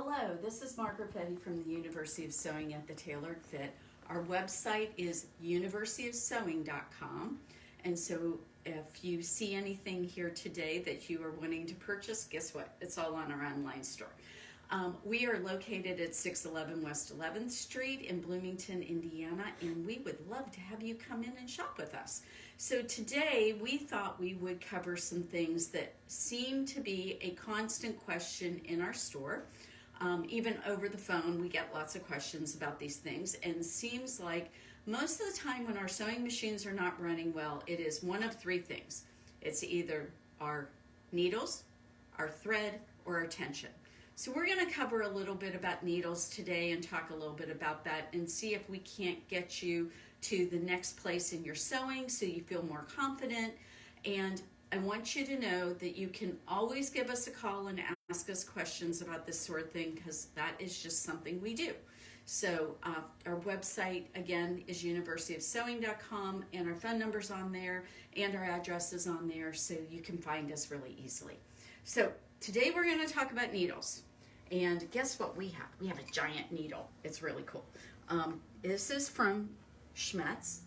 Hello, this is Margaret Petty from the University of Sewing at the Tailored Fit. Our website is universityofsewing.com, and so if you see anything here today that you are wanting to purchase, guess what? It's all on our online store. We are located at 611 West 11th Street in Bloomington, Indiana, and we would love to have you come in and shop with us. So today we thought we would cover some things that seem to be a constant question in our store. Even over the phone, we get lots of questions about these things, and seems like most of the time when our sewing machines are not running well, it is one of three things. It's either our needles, our thread, or our tension. So we're going to cover a little bit about needles today and talk a little bit about that and see if we can't get you to the next place in your sewing so you feel more confident. And I want you to know that you can always give us a call and ask us questions about this sort of thing, because that is just something we do. So our website, again, is universityofsewing.com, and our phone number's on there, and our address is on there, so you can find us really easily. So today we're going to talk about needles. And guess what we have? We have a giant needle. It's really cool. This is from Schmetz,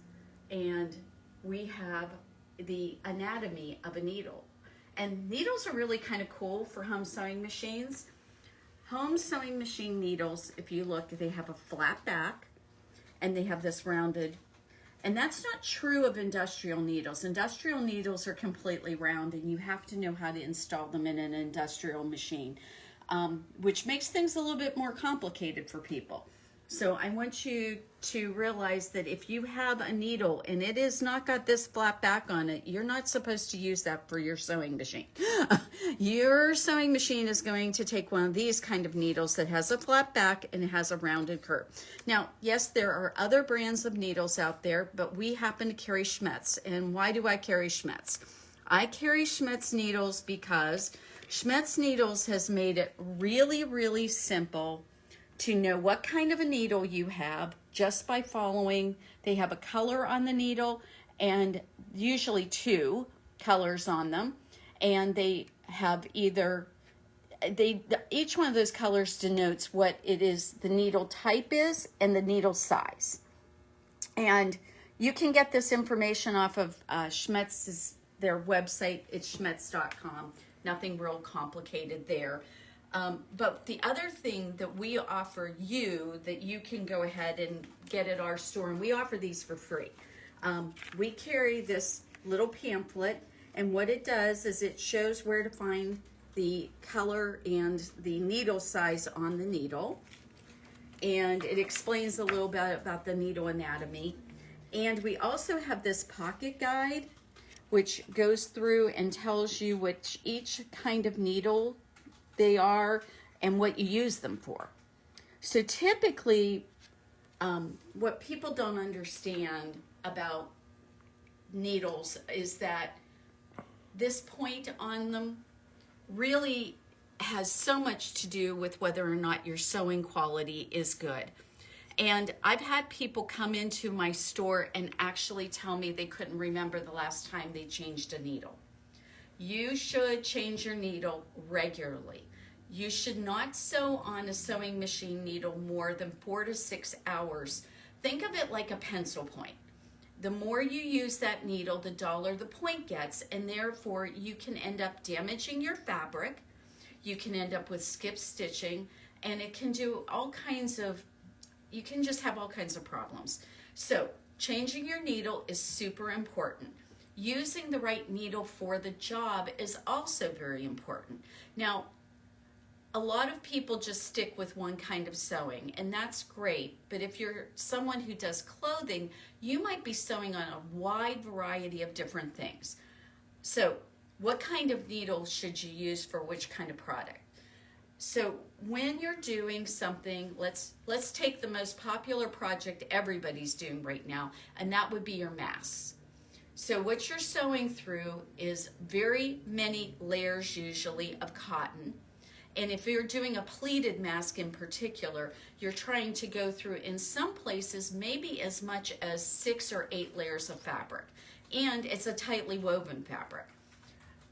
and we have the anatomy of a needle. And needles are really kind of cool for home sewing machines. Home sewing machine needles, if you look, they have a flat back and they have this rounded, and that's not true of industrial needles. Industrial needles are completely round, and you have to know how to install them in an industrial machine, which makes things a little bit more complicated for people. So I want you to realize that if you have a needle and it is not got this flat back on it, you're not supposed to use that for your sewing machine. Your sewing machine is going to take one of these kind of needles that has a flat back and it has a rounded curve. Now, yes, there are other brands of needles out there, but we happen to carry Schmetz. And why do I carry Schmetz? I carry Schmetz needles because Schmetz Needles has made it really, really simple to know what kind of a needle you have just by following. They have a color on the needle, and usually two colors on them, and they have each one of those colors denotes what it is the needle type is and the needle size. And you can get this information off of Schmetz's, their website. It's schmetz.com. Nothing real complicated there. But the other thing that we offer you that you can go ahead and get at our store, and we offer these for free. We carry this little pamphlet, and what it does is it shows where to find the color and the needle size on the needle. And it explains a little bit about the needle anatomy. And we also have this pocket guide, which goes through and tells you which each kind of needle they are and what you use them for. So typically, what people don't understand about needles is that this point on them really has so much to do with whether or not your sewing quality is good. And I've had people come into my store and actually tell me they couldn't remember the last time they changed a needle. You should change your needle regularly. You should not sew on a sewing machine needle more than 4 to 6 hours. Think of it like a pencil point. The more you use that needle, the duller the point gets, and therefore you can end up damaging your fabric. You can end up with skip stitching, and it can do all kinds of, you can just have all kinds of problems. So changing your needle is super important. Using the right needle for the job is also very important. Now, a lot of people just stick with one kind of sewing, and that's great. But if you're someone who does clothing, you might be sewing on a wide variety of different things. So what kind of needle should you use for which kind of product? So when you're doing something, let's take the most popular project everybody's doing right now, and that would be your masks. So what you're sewing through is very many layers, usually, of cotton. And if you're doing a pleated mask in particular, you're trying to go through, in some places, maybe as much as 6 or 8 layers of fabric. And it's a tightly woven fabric.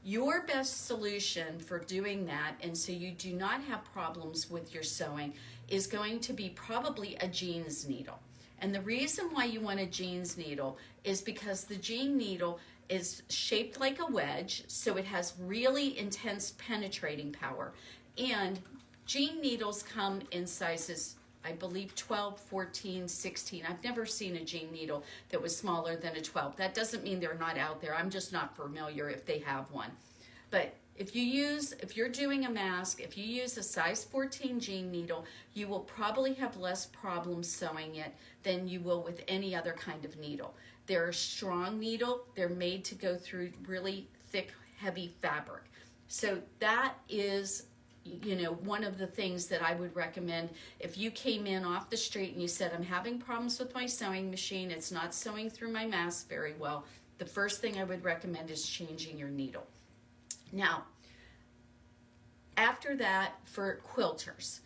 Your best solution for doing that, and so you do not have problems with your sewing, is going to be probably a jeans needle. And the reason why you want a jeans needle is because the jean needle is shaped like a wedge, so it has really intense penetrating power. And jean needles come in sizes, I believe 12, 14, 16. I've never seen a jean needle that was smaller than a 12. That doesn't mean they're not out there. I'm just not familiar if they have one. But if you're doing a mask, if you use a size 14 jean needle, you will probably have less problems sewing it than you will with any other kind of needle. They're a strong needle. They're made to go through really thick, heavy fabric. So that is, one of the things that I would recommend. If you came in off the street and you said, I'm having problems with my sewing machine, it's not sewing through my mask very well, the first thing I would recommend is changing your needle. Now, after that, for quilters,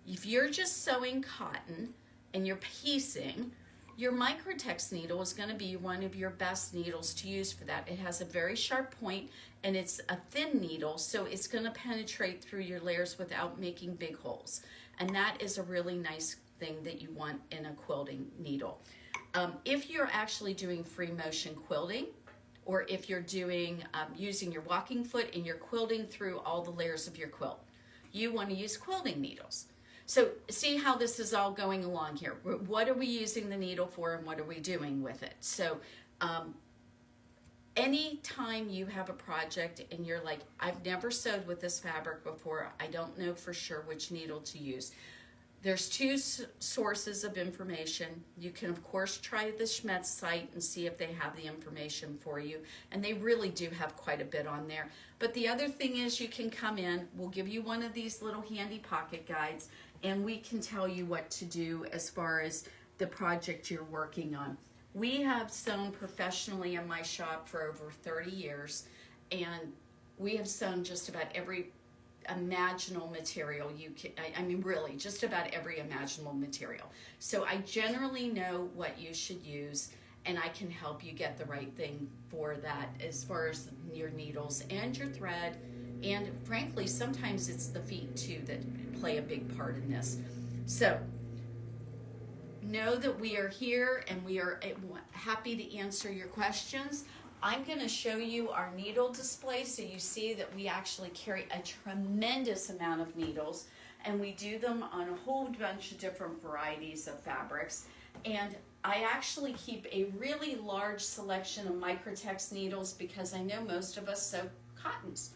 if you're just sewing cotton and you're piecing, your Microtex needle is going to be one of your best needles to use for that. It has a very sharp point and it's a thin needle, so it's going to penetrate through your layers without making big holes. And that is a really nice thing that you want in a quilting needle. If you're actually doing free motion quilting, or if you're doing using your walking foot and you're quilting through all the layers of your quilt, you want to use quilting needles. So see how this is all going along here. What are we using the needle for and what are we doing with it? So anytime you have a project and you're like, I've never sewed with this fabric before, I don't know for sure which needle to use. There's two sources of information. You can, of course, try the Schmetz site and see if they have the information for you. And they really do have quite a bit on there. But the other thing is you can come in, we'll give you one of these little handy pocket guides, and we can tell you what to do as far as the project you're working on. We have sewn professionally in my shop for over 30 years, and we have sewn just about every imaginable material you can, I mean really just about every imaginable material. So I generally know what you should use, and I can help you get the right thing for that as far as your needles and your thread, and frankly sometimes it's the feet too that play a big part in this. So know that we are here and we are happy to answer your questions. I'm going to show you our needle display so you see that we actually carry a tremendous amount of needles, and we do them on a whole bunch of different varieties of fabrics. And I actually keep a really large selection of Microtex needles because I know most of us sew cottons.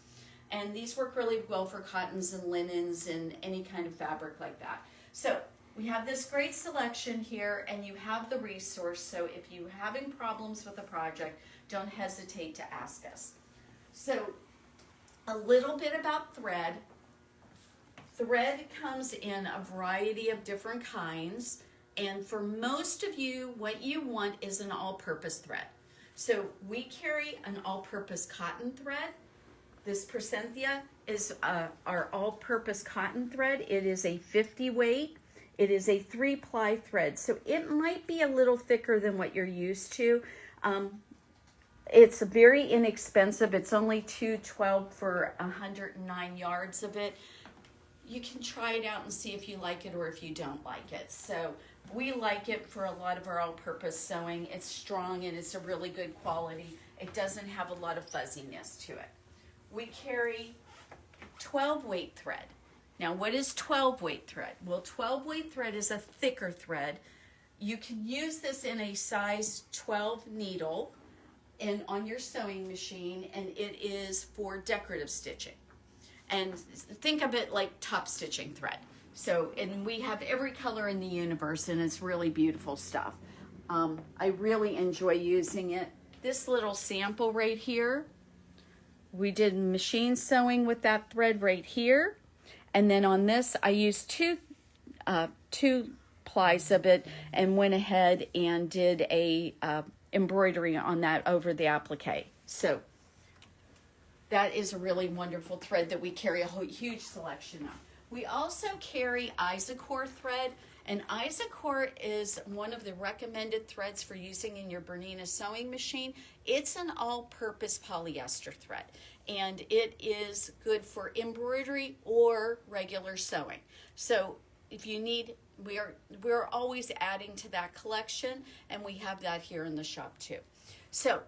And these work really well for cottons and linens and any kind of fabric like that. So we have this great selection here, and you have the resource. So if you're having problems with a project, don't hesitate to ask us. So a little bit about thread. Thread comes in a variety of different kinds, and for most of you, what you want is an all-purpose thread. So we carry an all-purpose cotton thread. This Presentia is our all-purpose cotton thread. It is a 50 weight. It is a 3-ply thread, so it might be a little thicker than what you're used to. It's very inexpensive. It's only $2.12 for 109 yards of it. You can try it out and see if you like it or if you don't like it. So we like it for a lot of our all-purpose sewing. It's strong and it's a really good quality. It doesn't have a lot of fuzziness to it. We carry 12 weight thread. Now, what is 12 weight thread? Well, 12 weight thread is a thicker thread. You can use this in a size 12 needle and on your sewing machine, and it is for decorative stitching. And think of it like top stitching thread. So, and we have every color in the universe, and it's really beautiful stuff. I really enjoy using it. This little sample right here, we did machine sewing with that thread right here. And then on this, I used two plies of it and went ahead and did a embroidery on that over the applique. So that is a really wonderful thread that we carry a huge selection of. We also carry Isocor thread, and Isocor is one of the recommended threads for using in your Bernina sewing machine. It's an all-purpose polyester thread, and it is good for embroidery or regular sewing. So if you need, we're always adding to that collection, and we have that here in the shop too. So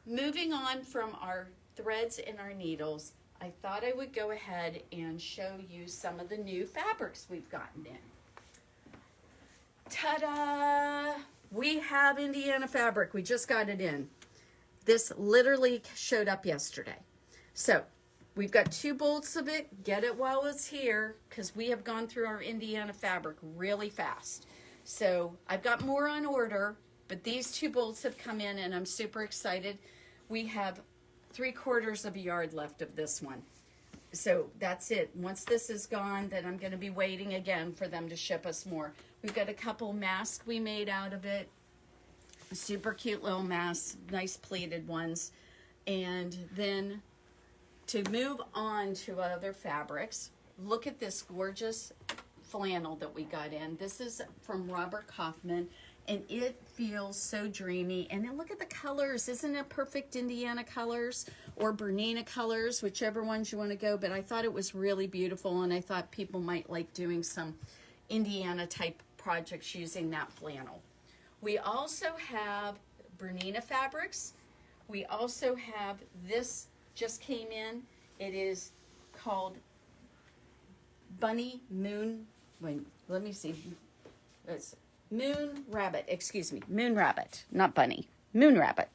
moving on from our threads and our needles, I thought I would go ahead and show you some of the new fabrics we've gotten in. Ta-da! We have Indiana fabric. We just got it in. This literally showed up yesterday. So we've got 2 bolts of it. Get it while it's here, because we have gone through our Indiana fabric really fast. So I've got more on order, but these 2 bolts have come in, and I'm super excited. We have 3/4 of a yard left of this one. So that's it. Once this is gone, then I'm going to be waiting again for them to ship us more. We've got a couple masks we made out of it. Super cute little masks, nice pleated ones. And then to move on to other fabrics, look at this gorgeous flannel that we got in. This is from Robert Kaufman, and it feels so dreamy. And then look at the colors. Isn't it perfect Indiana colors or Bernina colors, whichever ones you want to go? But I thought it was really beautiful, and I thought people might like doing some Indiana type projects using that flannel. We also have Bernina fabrics. We also have, this just came in. It is called Bunny Moon. Wait, let me see. It's Moon Rabbit, excuse me. Moon Rabbit, not Bunny. Moon Rabbit.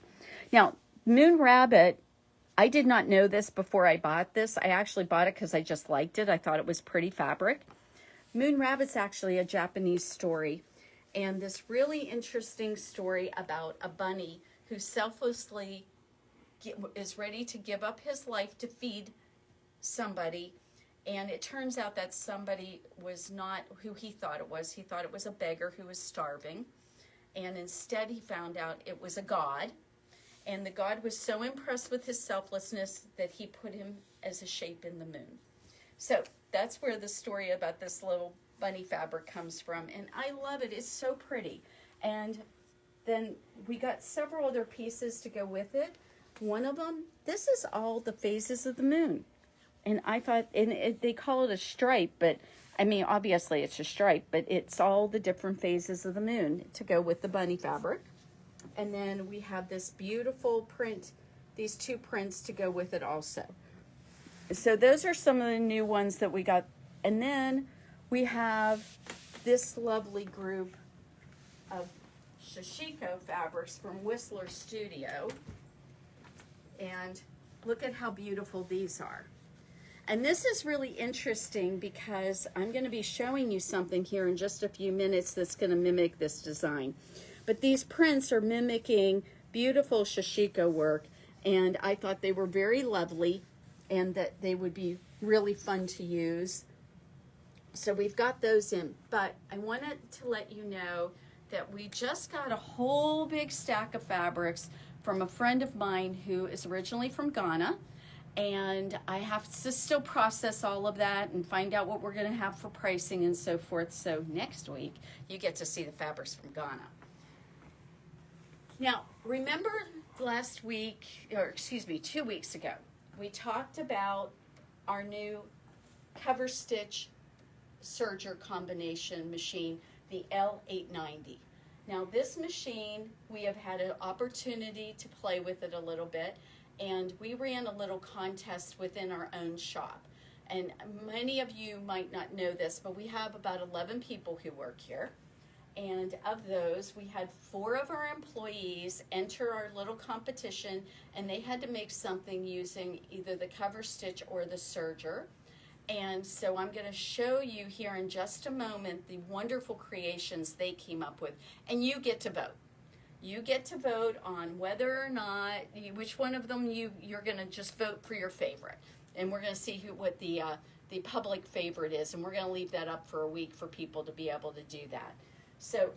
Now, Moon Rabbit, I did not know this before I bought this. I actually bought it because I just liked it. I thought it was pretty fabric. Moon Rabbit's actually a Japanese story, and this really interesting story about a bunny who selflessly is ready to give up his life to feed somebody, and it turns out that somebody was not who he thought it was. He thought it was a beggar who was starving, and instead he found out it was a god, and the god was so impressed with his selflessness that he put him as a shape in the moon. So that's where the story about this little bunny fabric comes from, and I love it. It's so pretty. And then we got several other pieces to go with it. One of them, this is all the phases of the moon. And I thought, and they call it a stripe, but I mean, obviously it's a stripe, but it's all the different phases of the moon to go with the bunny fabric. And then we have this beautiful print, these 2 prints to go with it also. So those are some of the new ones that we got. And then we have this lovely group of Shishiko fabrics from Whistler Studio. And look at how beautiful these are. And this is really interesting because I'm going to be showing you something here in just a few minutes that's going to mimic this design. But these prints are mimicking beautiful Shishiko work, and I thought they were very lovely and that they would be really fun to use. So we've got those in, but I wanted to let you know that we just got a whole big stack of fabrics from a friend of mine who is originally from Ghana, and I have to still process all of that and find out what we're going to have for pricing and so forth. So next week you get to see the fabrics from Ghana. Now, remember last week, or excuse me, 2 weeks ago, we talked about our new cover stitch serger combination machine, the L890. Now this machine, we have had an opportunity to play with it a little bit, and we ran a little contest within our own shop. And many of you might not know this, but we have about 11 people who work here. And of those, we had 4 of our employees enter our little competition, and they had to make something using either the cover stitch or the serger. And so I'm going to show you here in just a moment the wonderful creations they came up with. And you get to vote. You get to vote on whether or not, which one of them you're going to just vote for your favorite. And we're going to see what the public favorite is. And we're going to leave that up for a week for people to be able to do that. So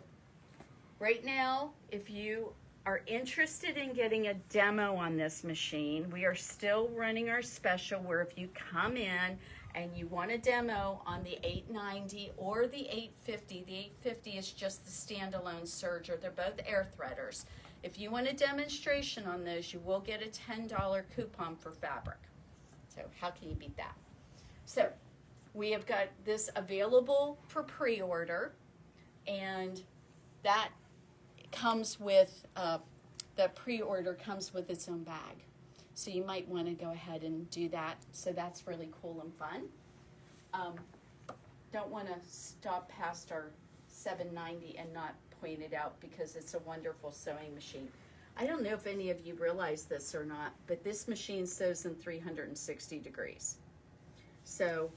right now, if you are interested in getting a demo on this machine, we are still running our special where if you come in and you want a demo on the 890 or the 850, the 850 is just the standalone serger. They're both air threaders. If you want a demonstration on those, you will get a $10 coupon for fabric. So how can you beat that? So we have got this available for pre-order, and that comes with, the pre-order comes with its own bag. So you might want to go ahead and do that. So that's really cool and fun. Don't want to stop past our 790 and not point it out because it's a wonderful sewing machine. I don't know if any of you realize this or not, but this machine sews in 360 degrees. So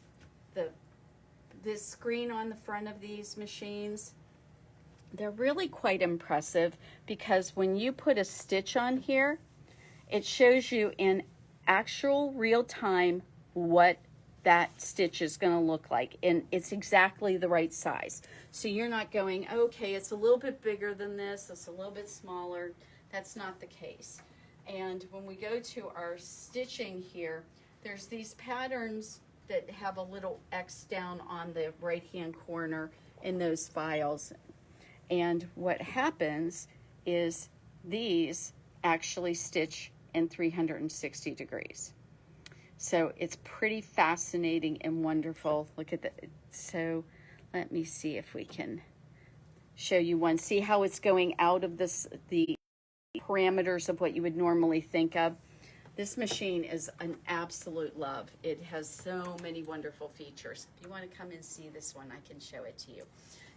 this screen on the front of these machines, they're really quite impressive because when you put a stitch on here, it shows you in actual real time what that stitch is going to look like, and it's exactly the right size. So you're not going, okay, it's a little bit bigger than this, it's a little bit smaller. That's not the case. And when we go to our stitching here, there's these patterns that have a little X down on the right hand corner in those files. And what happens is these actually stitch in 360 degrees. So it's pretty fascinating and wonderful. Look at that. So let me see if we can show you one. See how it's going out of the parameters of what you would normally think of. This machine is an absolute love. It has so many wonderful features. If you want to come and see this one, I can show it to you.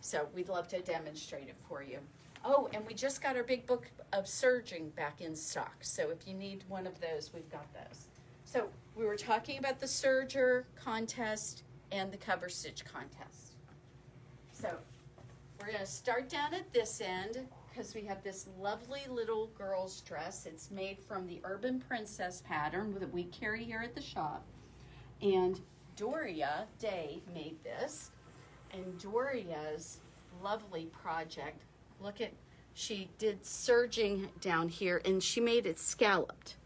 So we'd love to demonstrate it for you. Oh, and we just got our big book of serging back in stock. So if you need one of those, we've got those. So we were talking about the serger contest and the cover stitch contest. So we're going to start down at this end because we have this lovely little girl's dress. It's made from the Urban Princess pattern that we carry here at the shop. And Doria Day made this. And Doria's lovely project, look at, she did serging down here and she made it scalloped.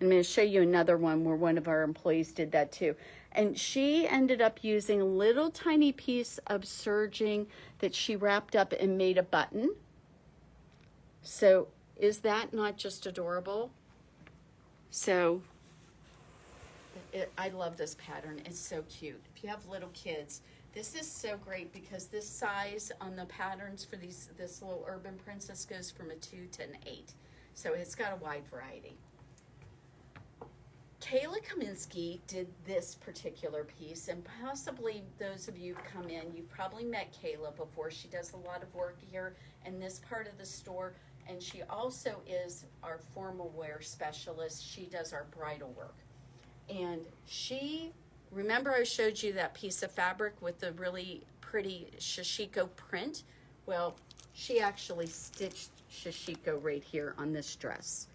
I'm going to show you another one where one of our employees did that too. And she ended up using a little tiny piece of serging that she wrapped up and made a button. So is that not just adorable? So I love this pattern. It's so cute. If you have little kids, this is so great because this size on the patterns for this little Urban Princess goes from a 2 to an 8. So it's got a wide variety. Kayla Kaminsky did this particular piece, and possibly those of you who've come in, you've probably met Kayla before. She does a lot of work here in this part of the store, and she also is our formal wear specialist. She does our bridal work. And she, remember I showed you that piece of fabric with the really pretty shishiko print? Well, she actually stitched shishiko right here on this dress.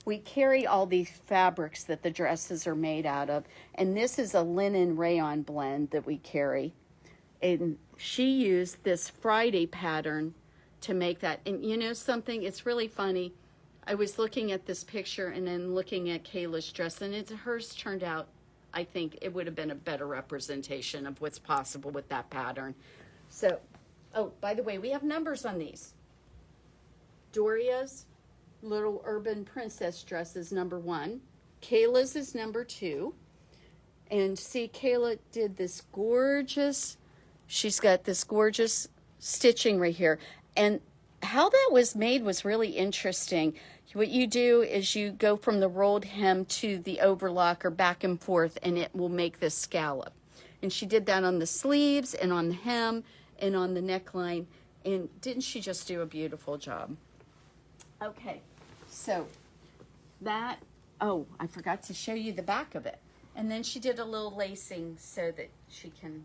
We carry all these fabrics that the dresses are made out of, and this is a linen rayon blend that we carry. And she used this Friday pattern to make that. And you know something? It's really funny. I was looking at this picture and then looking at Kayla's dress, and hers turned out, I think it would have been a better representation of what's possible with that pattern. So, oh, by the way, we have numbers on these. Doria's little Urban Princess dress is number 1. Kayla's is number 2. And see, Kayla did this gorgeous, she's got this gorgeous stitching right here. And how that was made was really interesting. What you do is you go from the rolled hem to the overlock or back and forth, and it will make this scallop. And she did that on the sleeves and on the hem and on the neckline. And didn't she just do a beautiful job? Okay, so that, oh, I forgot to show you the back of it. And then she did a little lacing so that she can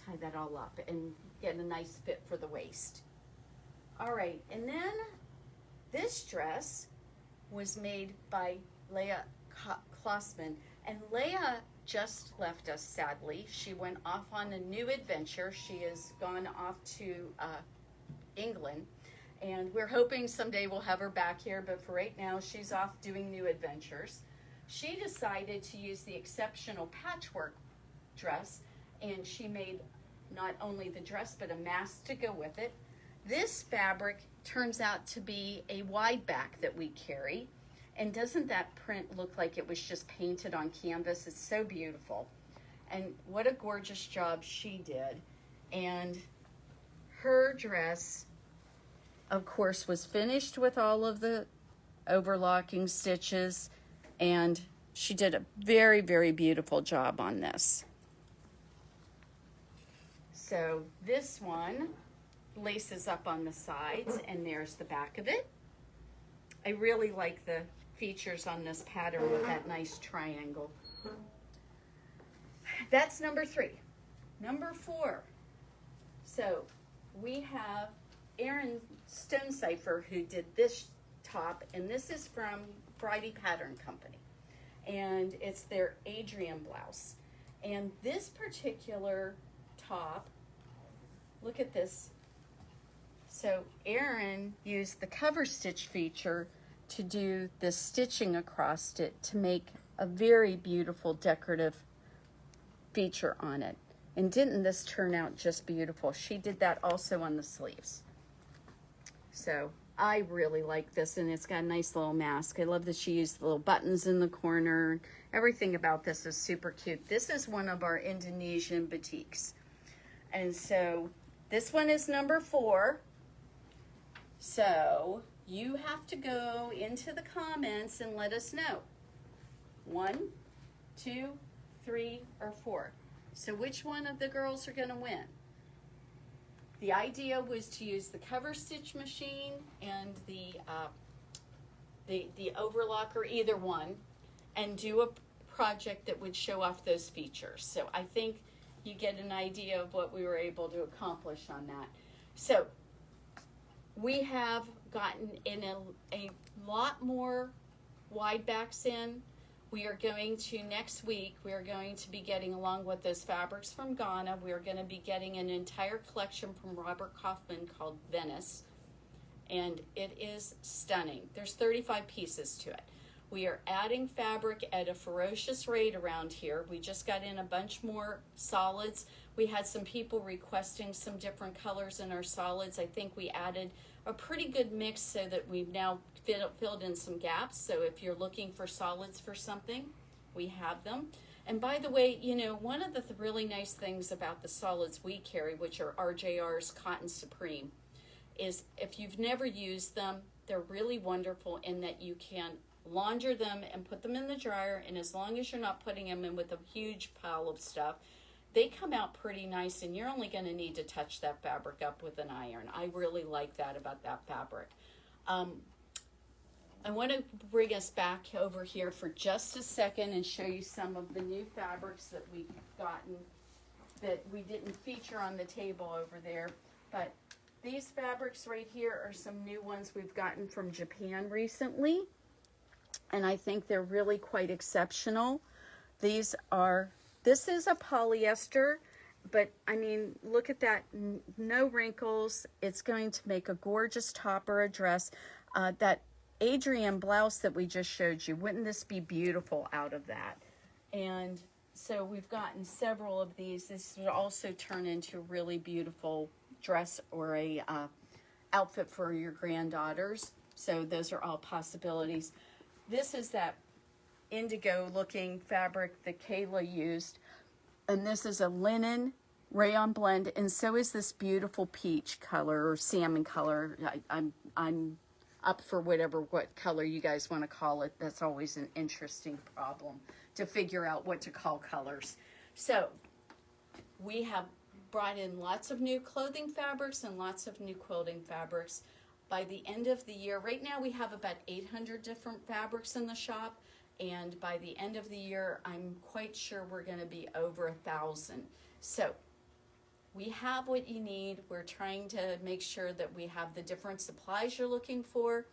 tie that all up and get a nice fit for the waist. All right, and then this dress was made by Leah Klossman, and Leah just left us, sadly. She went off on a new adventure. She has gone off to England, And we're hoping someday we'll have her back here, but for right now, she's off doing new adventures. She decided to use the exceptional patchwork dress, and she made not only the dress, but a mask to go with it. This fabric turns out to be a wide back that we carry. And doesn't that print look like it was just painted on canvas? It's so beautiful. And what a gorgeous job she did. And her dress, of course, was finished with all of the overlocking stitches, and she did a very, very beautiful job on this. So this one laces up on the sides, and there's the back of it. I really like the features on this pattern with that nice triangle. That's number 3. Number 4. So we have Erin Stonecipher who did this top, and this is from Friday Pattern Company, and it's their Adrian blouse. And this particular top, look at this. So Erin used the cover stitch feature to do the stitching across it to make a very beautiful decorative feature on it. And didn't this turn out just beautiful? She did that also on the sleeves. So I really like this, and it's got a nice little mask. I love that she used the little buttons in the corner. Everything about this is super cute. This is one of our Indonesian boutiques. And so this one is number 4. So you have to go into the comments and let us know. 1, 2, 3, or 4. So which one of the girls are going to win? The idea was to use the cover stitch machine and the overlocker, either one, and do a project that would show off those features. So I think you get an idea of what we were able to accomplish on that. So we have gotten in a lot more wide backs in. We are going to, next week, we are going to be getting, along with those fabrics from Ghana, we are going to be getting an entire collection from Robert Kaufman called Venice. And it is stunning. There's 35 pieces to it. We are adding fabric at a ferocious rate around here. We just got in a bunch more solids. We had some people requesting some different colors in our solids. I think we added a pretty good mix so that we've now filled in some gaps. So if you're looking for solids for something, we have them. And by the way, you know, one of the really nice things about the solids we carry, which are RJR's Cotton Supreme, is if you've never used them, they're really wonderful in that you can launder them and put them in the dryer, and as long as you're not putting them in with a huge pile of stuff, they come out pretty nice, and you're only going to need to touch that fabric up with an iron. I really like that about that fabric. I want to bring us back over here for just a second and show you some of the new fabrics that we've gotten that we didn't feature on the table over there. But these fabrics right here are some new ones we've gotten from Japan recently, and I think they're really quite exceptional. This is a polyester, but I mean, look at that, no wrinkles. It's going to make a gorgeous top or a dress. That Adrian blouse that we just showed you, wouldn't this be beautiful out of that? And so we've gotten several of these. This would also turn into a really beautiful dress or a outfit for your granddaughters. So those are all possibilities. This is that indigo looking fabric that Kayla used, and this is a linen rayon blend, and so is this beautiful peach color or salmon color. I'm up for what color you guys want to call it. That's always an interesting problem to figure out what to call colors. So we have brought in lots of new clothing fabrics and lots of new quilting fabrics. By the end of the year, right now we have about 800 different fabrics in the shop, and by the end of the year, I'm quite sure we're going to be over 1,000. So we have what you need. We're trying to make sure that we have the different supplies you're looking for.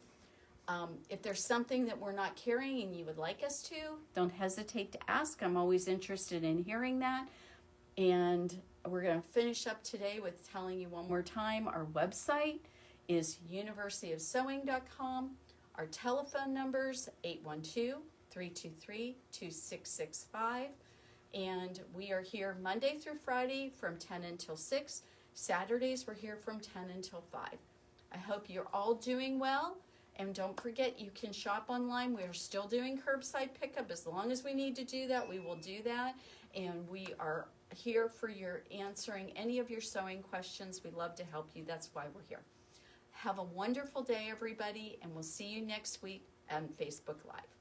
If there's something that we're not carrying and you would like us to, don't hesitate to ask. I'm always interested in hearing that. And we're going to finish up today with telling you one more time, our website is universityofsewing.com. Our telephone numbers 812-323-2665. And we are here Monday through Friday from 10 until 6. Saturdays we're here from 10 until 5. I hope you're all doing well. And don't forget, you can shop online. We are still doing curbside pickup. As long as we need to do that, we will do that. And we are here for your answering any of your sewing questions. We love to help you. That's why we're here. Have a wonderful day, everybody, and we'll see you next week on Facebook Live.